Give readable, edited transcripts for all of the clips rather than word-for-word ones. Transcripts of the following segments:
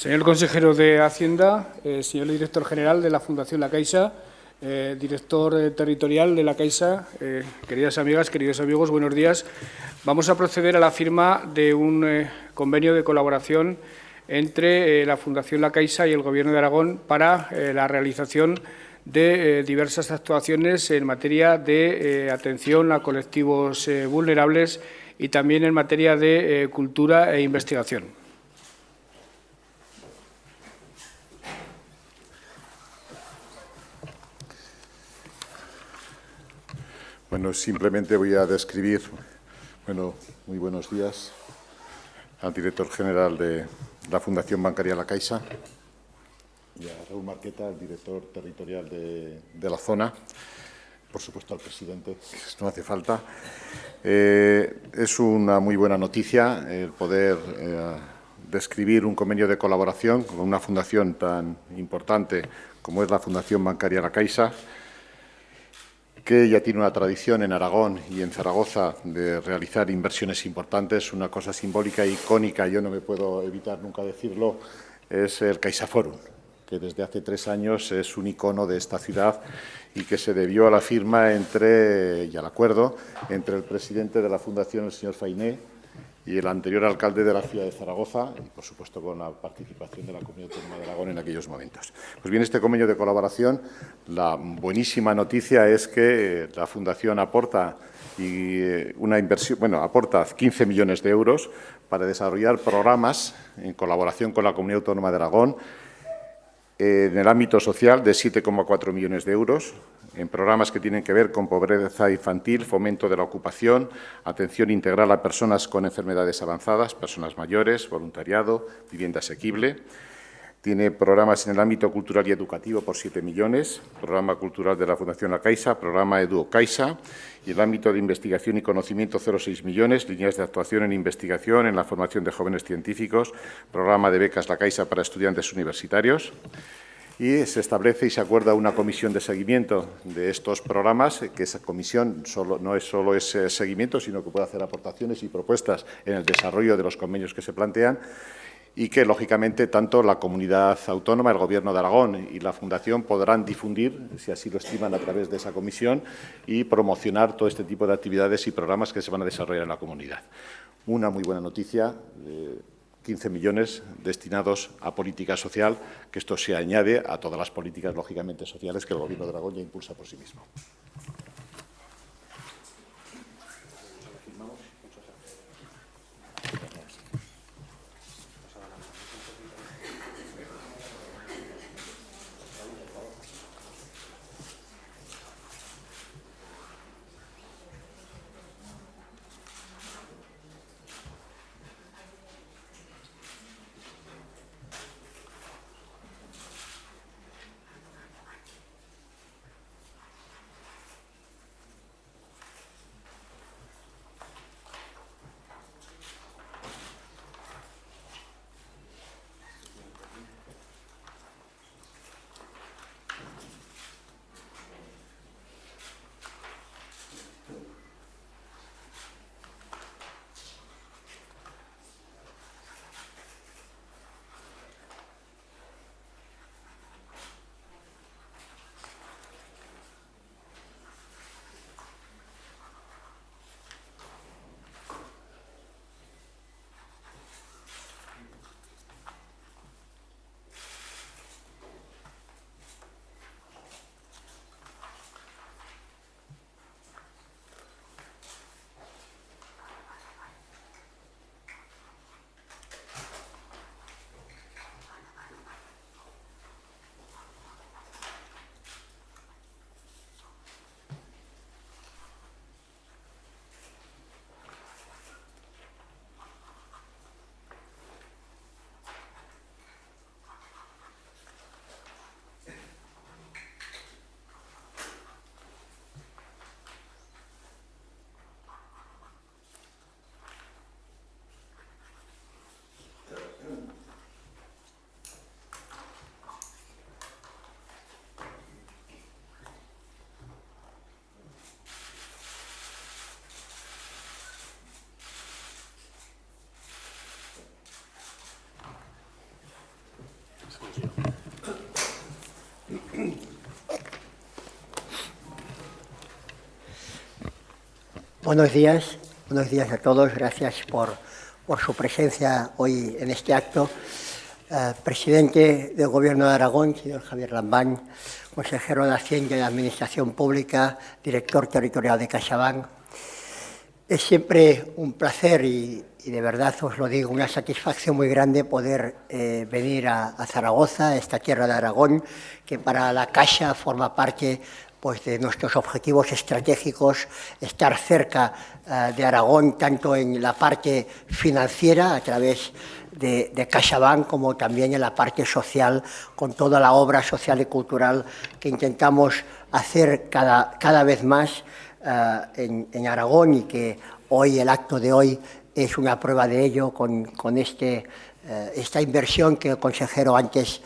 Señor consejero de Hacienda, señor director general de la Fundación La Caixa, director territorial de La Caixa, queridas amigas, queridos amigos, buenos días. Vamos a proceder a la firma de un convenio de colaboración entre la Fundación La Caixa y el Gobierno de Aragón para la realización de diversas actuaciones en materia de atención a colectivos vulnerables y también en materia de cultura e investigación. Bueno, simplemente voy a describir, muy buenos días al director general de la Fundación Bancaria La Caixa y a Raúl Marqueta, el director territorial de la zona, por supuesto al presidente, que no hace falta. Es una muy buena noticia el poder describir un convenio de colaboración con una fundación tan importante como es la Fundación Bancaria La Caixa, que ya tiene una tradición en Aragón y en Zaragoza de realizar inversiones importantes. Una cosa simbólica e icónica, yo no me puedo evitar nunca decirlo, es el CaixaForum, que desde hace 3 años es un icono de esta ciudad y que se debió a la firma y al acuerdo entre el presidente de la Fundación, el señor Fainé, y el anterior alcalde de la ciudad de Zaragoza, y por supuesto con la participación de la Comunidad Autónoma de Aragón en aquellos momentos. Pues bien, este convenio de colaboración, la buenísima noticia es que la Fundación aporta aporta 15 millones de euros para desarrollar programas en colaboración con la Comunidad Autónoma de Aragón en el ámbito social de 7,4 millones de euros, en programas que tienen que ver con pobreza infantil, fomento de la ocupación, atención integral a personas con enfermedades avanzadas, personas mayores, voluntariado, vivienda asequible. Tiene programas en el ámbito cultural y educativo por 7 millones, programa cultural de la Fundación La Caixa, programa EduCaixa, y el ámbito de investigación y conocimiento 0,6 millones, líneas de actuación en investigación, en la formación de jóvenes científicos, programa de becas La Caixa para estudiantes universitarios. Y se establece y se acuerda una comisión de seguimiento de estos programas, que esa comisión no es solo ese seguimiento, sino que puede hacer aportaciones y propuestas en el desarrollo de los convenios que se plantean y que, lógicamente, tanto la comunidad autónoma, el Gobierno de Aragón y la Fundación podrán difundir, si así lo estiman, a través de esa comisión y promocionar todo este tipo de actividades y programas que se van a desarrollar en la comunidad. Una muy buena noticia. 15 millones destinados a política social, que esto se añade a todas las políticas, lógicamente, sociales que el Gobierno de Aragón ya impulsa por sí mismo. Buenos días a todos. Gracias por su presencia hoy en este acto. Presidente del Gobierno de Aragón, señor Javier Lambán, consejero de Hacienda y Administración Pública, director territorial de CaixaBank. Es siempre un placer y de verdad os lo digo, una satisfacción muy grande poder venir a Zaragoza, a esta tierra de Aragón, que para la Caixa forma parte pues, de nuestros objetivos estratégicos, estar cerca de Aragón, tanto en la parte financiera, a través de CaixaBank, como también en la parte social, con toda la obra social y cultural que intentamos hacer cada vez más en Aragón, y que hoy, el acto de hoy, es una prueba de ello con esta inversión que el consejero antes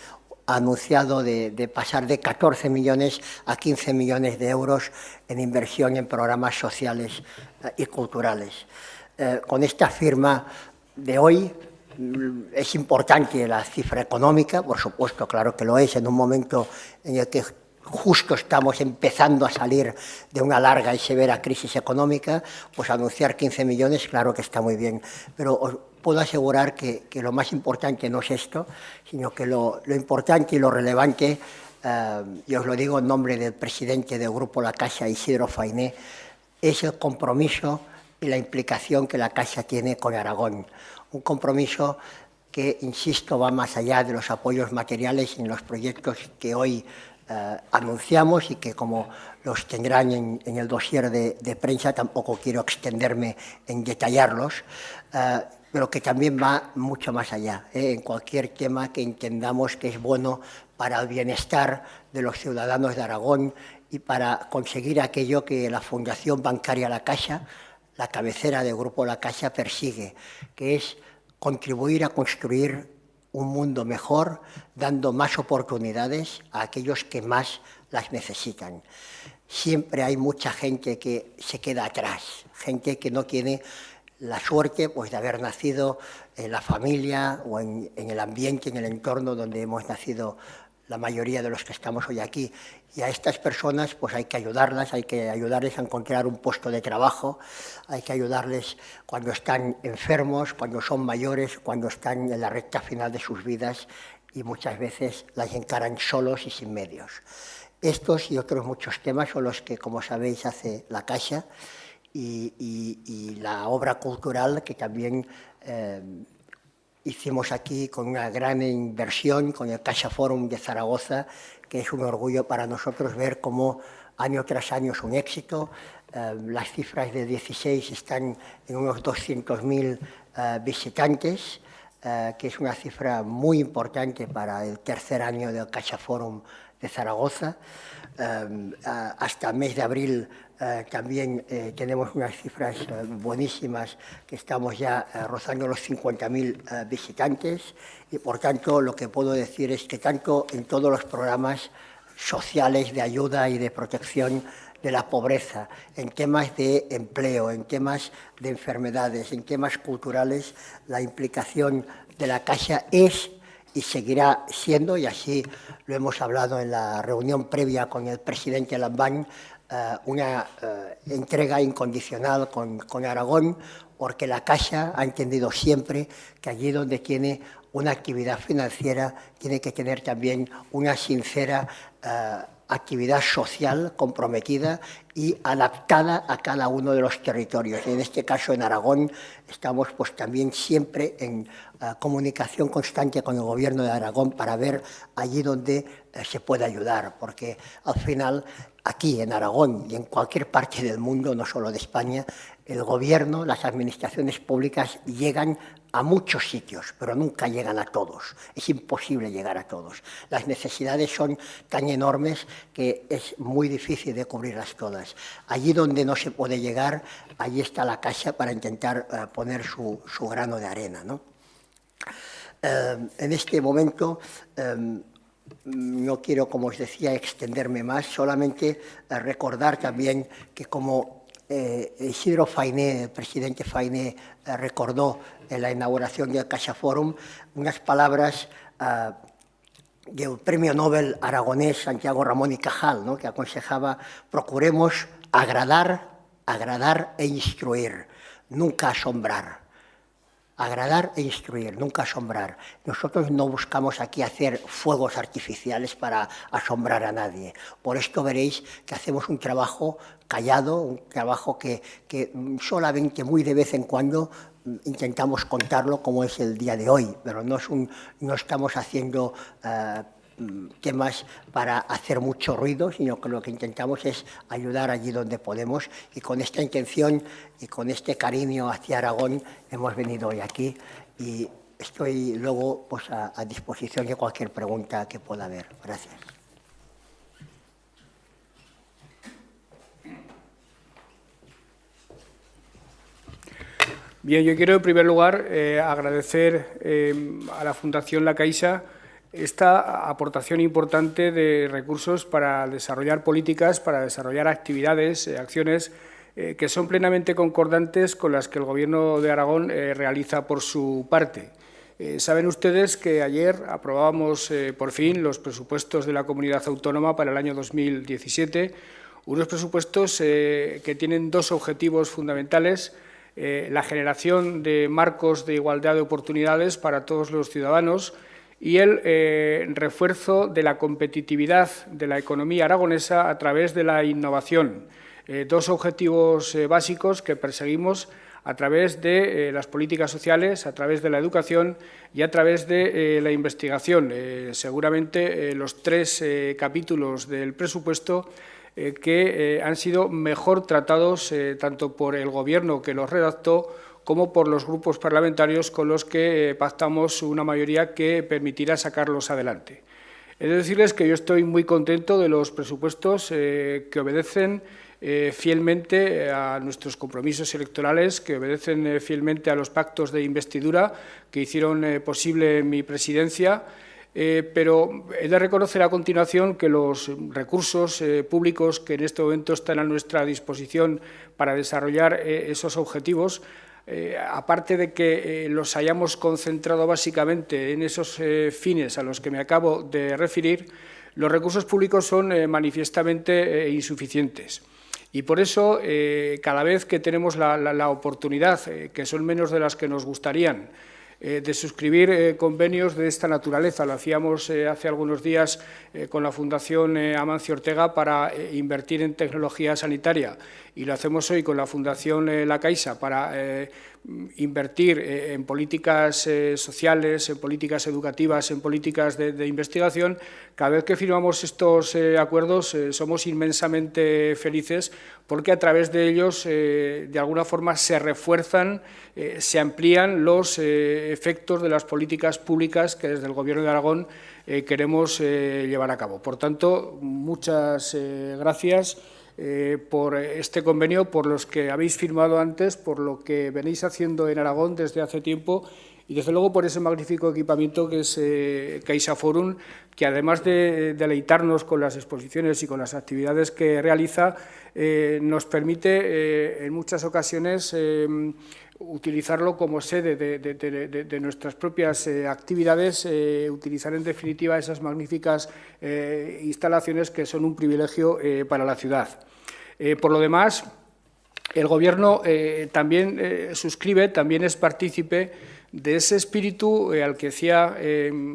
ha anunciado de pasar de 14 millones a 15 millones de euros en inversión en programas sociales y culturales. Con esta firma de hoy es importante la cifra económica, por supuesto, claro que lo es, en un momento en el que justo estamos empezando a salir de una larga y severa crisis económica, pues anunciar 15 millones, claro que está muy bien, pero os puedo asegurar que lo más importante no es esto, sino que lo importante y lo relevante, y os lo digo en nombre del presidente del Grupo La Caixa, Isidro Fainé, es el compromiso y la implicación que la Caixa tiene con Aragón. Un compromiso que, insisto, va más allá de los apoyos materiales en los proyectos que hoy anunciamos y que, como los tendrán en el dossier de prensa, tampoco quiero extenderme en detallarlos, pero que también va mucho más allá, en cualquier tema que entendamos que es bueno para el bienestar de los ciudadanos de Aragón y para conseguir aquello que la Fundación Bancaria La Caixa, la cabecera del Grupo La Caixa, persigue, que es contribuir a construir un mundo mejor, dando más oportunidades a aquellos que más las necesitan. Siempre hay mucha gente que se queda atrás, gente que no tiene la suerte pues, de haber nacido en la familia o en el ambiente, en el entorno donde hemos nacido la mayoría de los que estamos hoy aquí. Y a estas personas pues hay que ayudarlas a encontrar un puesto de trabajo, hay que ayudarles cuando están enfermos, cuando son mayores, cuando están en la recta final de sus vidas y muchas veces las encaran solos y sin medios. Estos y otros muchos temas son los que, como sabéis, hace la Caixa y la obra cultural que también hicimos aquí con una gran inversión, con el CaixaForum de Zaragoza, que es un orgullo para nosotros ver cómo año tras año es un éxito. Las cifras de 16 están en unos 200.000 visitantes, que es una cifra muy importante para el tercer año del CaixaForum de Zaragoza. Hasta el mes de abril también tenemos unas cifras buenísimas, que estamos ya rozando los 50.000 visitantes, y por tanto lo que puedo decir es que tanto en todos los programas sociales de ayuda y de protección de la pobreza, en temas de empleo, en temas de enfermedades, en temas culturales, la implicación de la Caixa es y seguirá siendo, y así lo hemos hablado en la reunión previa con el presidente Lambán, una entrega incondicional con Aragón, porque la Caixa ha entendido siempre que allí donde tiene una actividad financiera tiene que tener también una sincera actividad social comprometida y adaptada a cada uno de los territorios. Y en este caso, en Aragón, estamos pues, también siempre en comunicación constante con el Gobierno de Aragón para ver allí donde se puede ayudar, porque al final, aquí en Aragón y en cualquier parte del mundo, no solo de España, el Gobierno, las administraciones públicas llegan a muchos sitios, pero nunca llegan a todos. Es imposible llegar a todos. Las necesidades son tan enormes que es muy difícil de cubrirlas todas. Allí donde no se puede llegar, allí está la Caixa para intentar poner su grano de arena, ¿no? En este momento no quiero, como os decía, extenderme más, solamente recordar también que como Isidro Fainé, el presidente Fainé, recordó en la inauguración del CaixaForum unas palabras del premio Nobel aragonés Santiago Ramón y Cajal, ¿no?, que aconsejaba: procuremos agradar agradar e instruir, nunca asombrar. Agradar e instruir, nunca asombrar. Nosotros no buscamos aquí hacer fuegos artificiales para asombrar a nadie. Por esto veréis que hacemos un trabajo callado, un trabajo que solamente muy de vez en cuando intentamos contarlo, como es el día de hoy, pero no estamos haciendo temas para hacer mucho ruido, sino que lo que intentamos es ayudar allí donde podemos, y con esta intención y con este cariño hacia Aragón hemos venido hoy aquí, y estoy luego pues, a disposición de cualquier pregunta que pueda haber. Gracias. Bien, yo quiero en primer lugar agradecer a la Fundación La Caixa esta aportación importante de recursos para desarrollar políticas, para desarrollar actividades, acciones que son plenamente concordantes con las que el Gobierno de Aragón realiza por su parte. Saben ustedes que ayer aprobábamos por fin los presupuestos de la Comunidad Autónoma para el año 2017, unos presupuestos que tienen dos objetivos fundamentales: la generación de marcos de igualdad de oportunidades para todos los ciudadanos y el refuerzo de la competitividad de la economía aragonesa a través de la innovación. Dos objetivos básicos que perseguimos a través de las políticas sociales, a través de la educación y a través de la investigación. Seguramente los tres capítulos del presupuesto que han sido mejor tratados tanto por el Gobierno que los redactó como por los grupos parlamentarios con los que pactamos una mayoría que permitirá sacarlos adelante. He de decirles que yo estoy muy contento de los presupuestos que obedecen fielmente a nuestros compromisos electorales, que obedecen fielmente a los pactos de investidura que hicieron posible mi presidencia, pero he de reconocer a continuación que los recursos públicos que en este momento están a nuestra disposición para desarrollar esos objetivos, aparte de que los hayamos concentrado básicamente en esos fines a los que me acabo de referir, los recursos públicos son manifiestamente insuficientes. Y por eso, cada vez que tenemos la oportunidad, que son menos de las que nos gustarían, de suscribir convenios de esta naturaleza. Lo hacíamos hace algunos días con la Fundación Amancio Ortega para invertir en tecnología sanitaria, y lo hacemos hoy con la Fundación La Caixa para invertir en políticas sociales, en políticas educativas, en políticas de investigación. Cada vez que firmamos estos acuerdos somos inmensamente felices, porque a través de ellos de alguna forma se refuerzan, se amplían los efectos de las políticas públicas que desde el Gobierno de Aragón queremos llevar a cabo. Por tanto, muchas gracias por este convenio, por los que habéis firmado antes, por lo que venís haciendo en Aragón desde hace tiempo, y desde luego por ese magnífico equipamiento que es Caixa Forum, que además de deleitarnos con las exposiciones y con las actividades que realiza, nos permite en muchas ocasiones utilizarlo como sede de nuestras propias actividades, utilizar en definitiva esas magníficas instalaciones que son un privilegio para la ciudad. Por lo demás, el Gobierno también suscribe, también es partícipe de ese espíritu al que hacía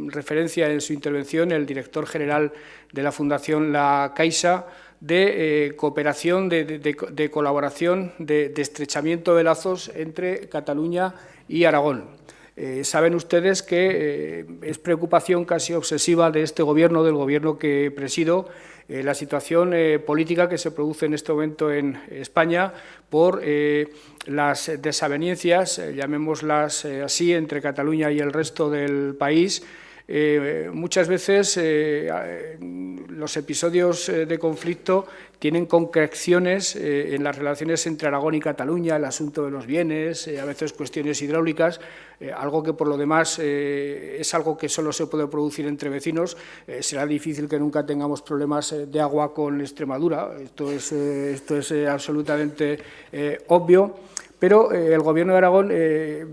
referencia en su intervención el director general de la Fundación La Caixa, de cooperación, de colaboración, de estrechamiento de lazos entre Cataluña y Aragón. Saben ustedes que es preocupación casi obsesiva de este Gobierno, del Gobierno que presido, la situación política que se produce en este momento en España por las desavenencias, llamémoslas así, entre Cataluña y el resto del país. Muchas veces los episodios de conflicto tienen concreciones en las relaciones entre Aragón y Cataluña, el asunto de los bienes, a veces cuestiones hidráulicas, algo que por lo demás es algo que solo se puede producir entre vecinos. Será difícil que nunca tengamos problemas de agua con Extremadura, esto es absolutamente obvio. pero el Gobierno de Aragón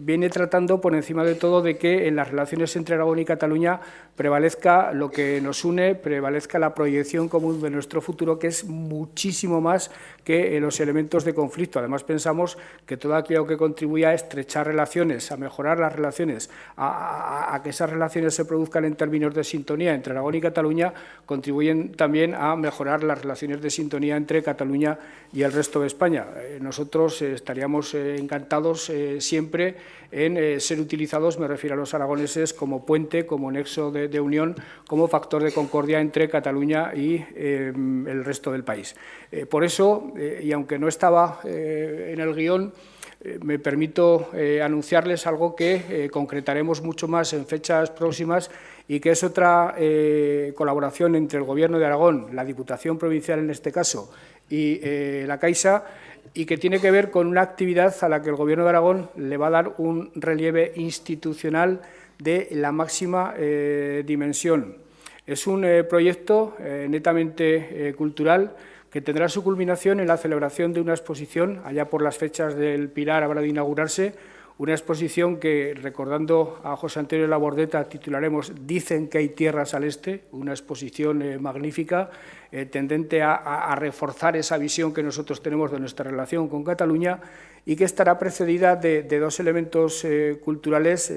viene tratando por encima de todo de que en las relaciones entre Aragón y Cataluña prevalezca lo que nos une, prevalezca la proyección común de nuestro futuro, que es muchísimo más que los elementos de conflicto. Además, pensamos que todo aquello que contribuya a estrechar relaciones, a mejorar las relaciones, a que esas relaciones se produzcan en términos de sintonía entre Aragón y Cataluña, contribuyen también a mejorar las relaciones de sintonía entre Cataluña y el resto de España. Nosotros estaríamos encantados siempre en ser utilizados, me refiero a los aragoneses, como puente, como nexo de unión, como factor de concordia entre Cataluña y el resto del país. Por eso, y aunque no estaba en el guión, me permito anunciarles algo que concretaremos mucho más en fechas próximas y que es otra colaboración entre el Gobierno de Aragón, la Diputación Provincial en este caso, y la Caixa, y que tiene que ver con una actividad a la que el Gobierno de Aragón le va a dar un relieve institucional de la máxima dimensión. Es un proyecto netamente cultural que tendrá su culminación en la celebración de una exposición, allá por las fechas del Pilar habrá de inaugurarse, una exposición que, recordando a José Antonio Labordeta, titularemos «Dicen que hay tierras al este», una exposición magnífica, tendente a reforzar esa visión que nosotros tenemos de nuestra relación con Cataluña y que estará precedida de dos elementos culturales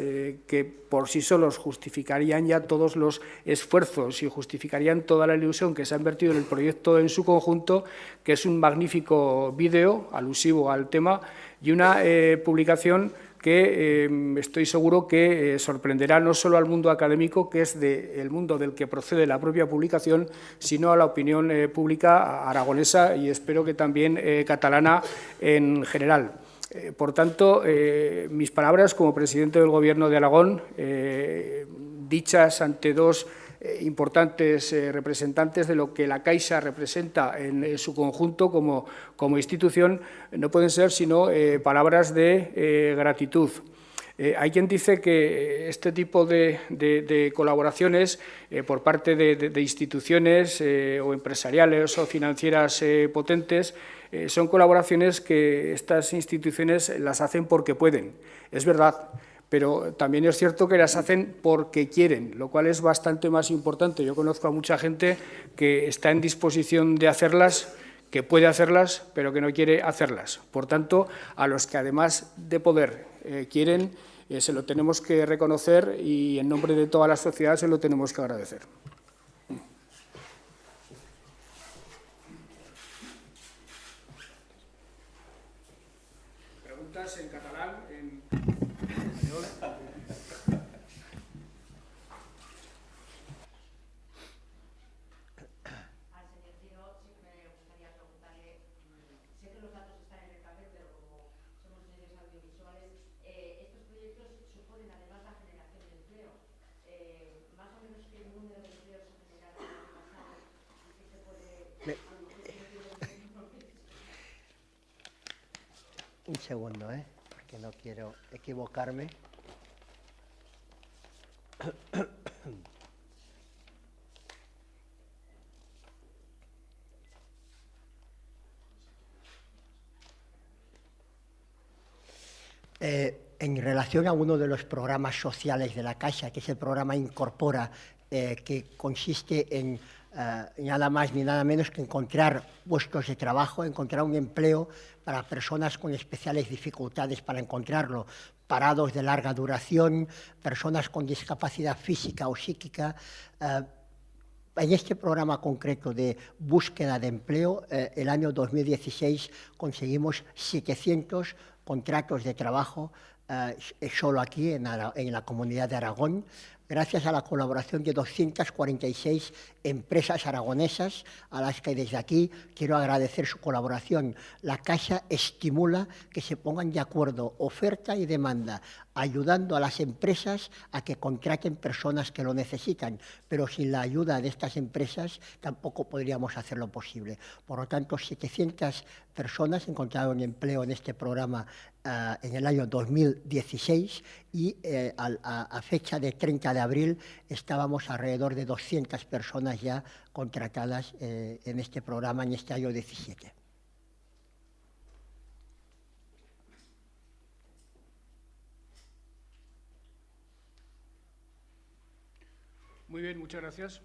que por sí solos justificarían ya todos los esfuerzos y justificarían toda la ilusión que se ha invertido en el proyecto en su conjunto, que es un magnífico vídeo alusivo al tema y una publicación que estoy seguro que sorprenderá no solo al mundo académico, que es el mundo del que procede la propia publicación, sino a la opinión pública aragonesa y espero que también catalana en general. Por tanto, mis palabras como presidente del Gobierno de Aragón, dichas ante dos importantes representantes de lo que la Caixa representa en su conjunto como institución, no pueden ser sino palabras de gratitud. Hay quien dice que este tipo de colaboraciones por parte de instituciones o empresariales o financieras potentes son colaboraciones que estas instituciones las hacen porque pueden. Es verdad, pero también es cierto que las hacen porque quieren, lo cual es bastante más importante. Yo conozco a mucha gente que está en disposición de hacerlas, que puede hacerlas, pero que no quiere hacerlas. Por tanto, a los que además de poder quieren, se lo tenemos que reconocer y en nombre de toda la sociedad se lo tenemos que agradecer. Preguntas en catalán, en español. Al señor Giro sí que me gustaría preguntarle, sé que los datos están en el papel, pero como somos medios audiovisuales, estos proyectos suponen además la generación de empleo. Más o menos qué número de empleos se generaron el año pasado y qué se puede... Un segundo, porque no quiero equivocarme. En relación a uno de los programas sociales de la Caixa, que es el programa Incorpora, que consiste en nada más ni nada menos que encontrar puestos de trabajo, encontrar un empleo para personas con especiales dificultades para encontrarlo, parados de larga duración, personas con discapacidad física o psíquica. En este programa concreto de búsqueda de empleo, el año 2016 conseguimos 700 contratos de trabajo solo aquí en la Comunidad de Aragón, gracias a la colaboración de 246 empresas aragonesas a las que desde aquí quiero agradecer su colaboración. La Caixa estimula que se pongan de acuerdo oferta y demanda, ayudando a las empresas a que contraten personas que lo necesitan, pero sin la ayuda de estas empresas tampoco podríamos hacerlo posible. Por lo tanto, 700 personas encontraron empleo en este programa en el año 2016 y a fecha de 30 de abril estábamos alrededor de 200 personas ya contratadas en este programa en este año 17. Muy bien, muchas gracias.